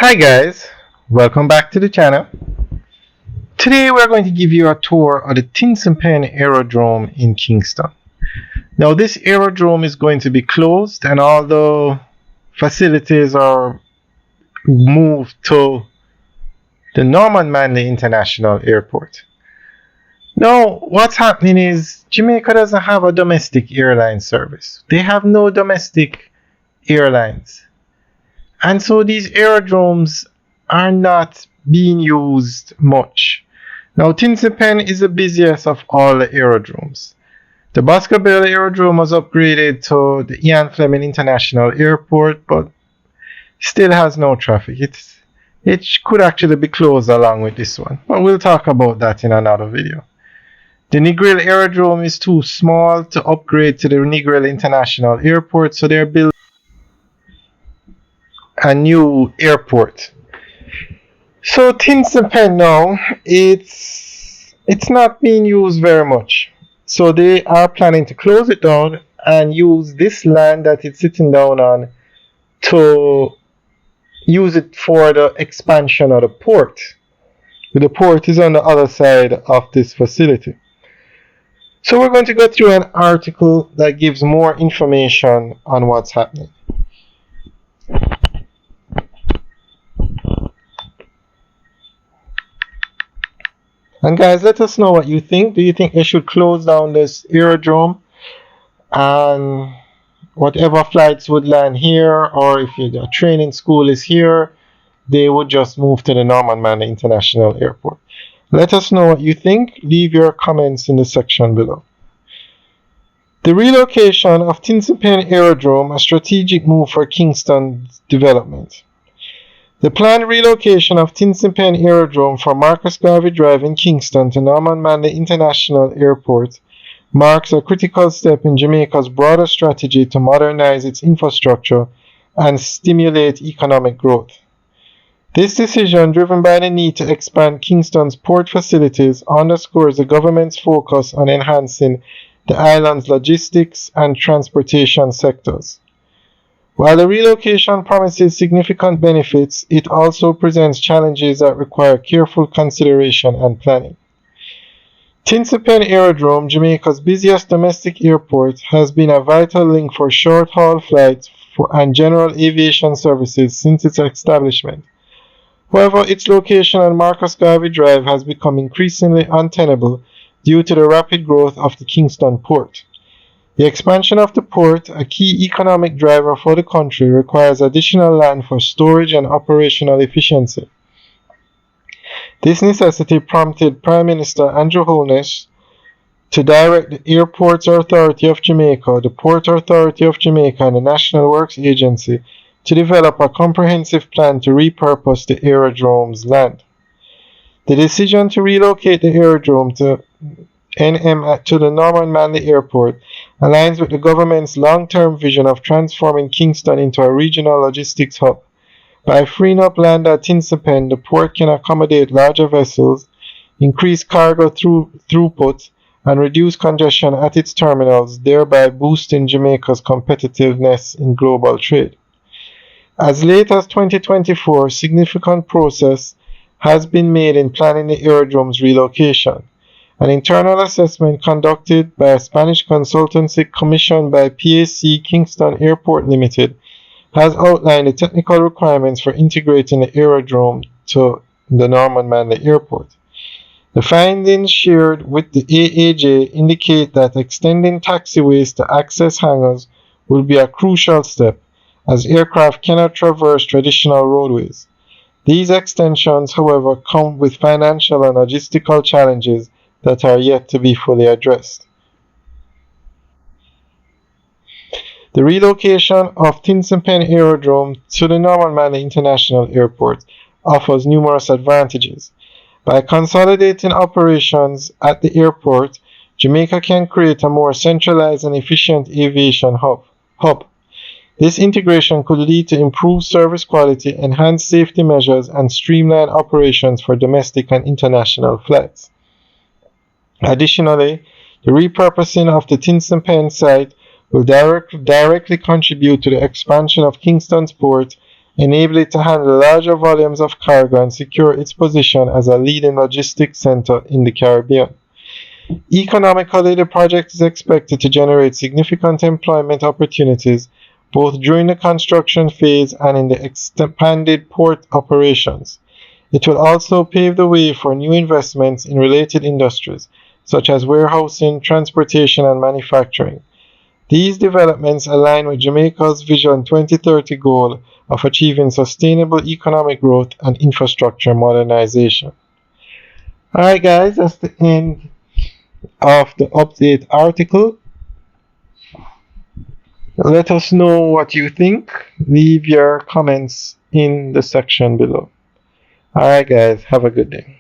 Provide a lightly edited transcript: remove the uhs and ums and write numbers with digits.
Hi guys, welcome back to the channel. Today we're going to give you a tour of the Tinson Pen Aerodrome in Kingston. Now this aerodrome is going to be closed and all the facilities are moved to the Norman Manley International Airport. Now what's happening is Jamaica doesn't have a domestic airline service. They have no domestic airlines. And so these aerodromes are not being used much. Now, Tinson Pen is the busiest of all the aerodromes. The Boscobel Aerodrome was upgraded to the Ian Fleming International Airport, but still has no traffic. It could actually be closed along with this one, but we'll talk about that in another video. The Negril Aerodrome is too small to upgrade to the Negril International Airport, so they're building a new airport. So Tinson Pen now, it's not being used very much. So they are planning to close it down and use this land that it's sitting down on to use it for the expansion of the port. The port is on the other side of this facility. So we're going to go through an article that gives more information on what's happening. And guys, let us know what you think. Do you think they should close down this aerodrome and whatever flights would land here, or if the training school is here, they would just move to the Norman Manley International Airport? Let us know what you think. Leave your comments in the section below. The relocation of Tinson Pen Aerodrome, a strategic move for Kingston's development. The planned relocation of Tinson Pen Aerodrome from Marcus Garvey Drive in Kingston to Norman Manley International Airport marks a critical step in Jamaica's broader strategy to modernize its infrastructure and stimulate economic growth. This decision, driven by the need to expand Kingston's port facilities, underscores the government's focus on enhancing the island's logistics and transportation sectors. While the relocation promises significant benefits, it also presents challenges that require careful consideration and planning. Tinson Pen Aerodrome, Jamaica's busiest domestic airport, has been a vital link for short-haul flights and general aviation services since its establishment. However, its location on Marcus Garvey Drive has become increasingly untenable due to the rapid growth of the Kingston port. The expansion of the port, a key economic driver for the country, requires additional land for storage and operational efficiency. This necessity prompted Prime Minister Andrew Holness to direct the Airports Authority of Jamaica, the Port Authority of Jamaica, and the National Works Agency to develop a comprehensive plan to repurpose the aerodrome's land. The decision to relocate the aerodrome to the Norman Manley Airport aligns with the government's long-term vision of transforming Kingston into a regional logistics hub. By freeing up land at Tinson Pen, the port can accommodate larger vessels, increase cargo throughput, and reduce congestion at its terminals, thereby boosting Jamaica's competitiveness in global trade. As late as 2024, significant progress has been made in planning the aerodrome's relocation. An internal assessment conducted by a Spanish consultancy commissioned by PAC Kingston Airport Limited has outlined the technical requirements for integrating the aerodrome to the Norman Manley Airport. The findings shared with the AAJ indicate that extending taxiways to access hangars will be a crucial step, as aircraft cannot traverse traditional roadways. These extensions, however, come with financial and logistical challenges that are yet to be fully addressed. The relocation of Tinson Pen Aerodrome to the Norman Manley International Airport offers numerous advantages. By consolidating operations at the airport, Jamaica can create a more centralized and efficient aviation hub. This integration could lead to improved service quality, enhanced safety measures, and streamlined operations for domestic and international flights. Additionally, the repurposing of the Tinson Pen site will directly contribute to the expansion of Kingston's port enable it to handle larger volumes of cargo and secure its position as a leading logistics center in the Caribbean. Economically, the project is expected to generate significant employment opportunities both during the construction phase and in the expanded port operations. It will also pave the way for new investments in related industries, such as warehousing, transportation, and manufacturing. These developments align with Jamaica's Vision 2030 goal of achieving sustainable economic growth and infrastructure modernization. Alright, guys, that's the end of the update article. Let us know what you think. Leave your comments in the section below. Alright, guys, have a good day.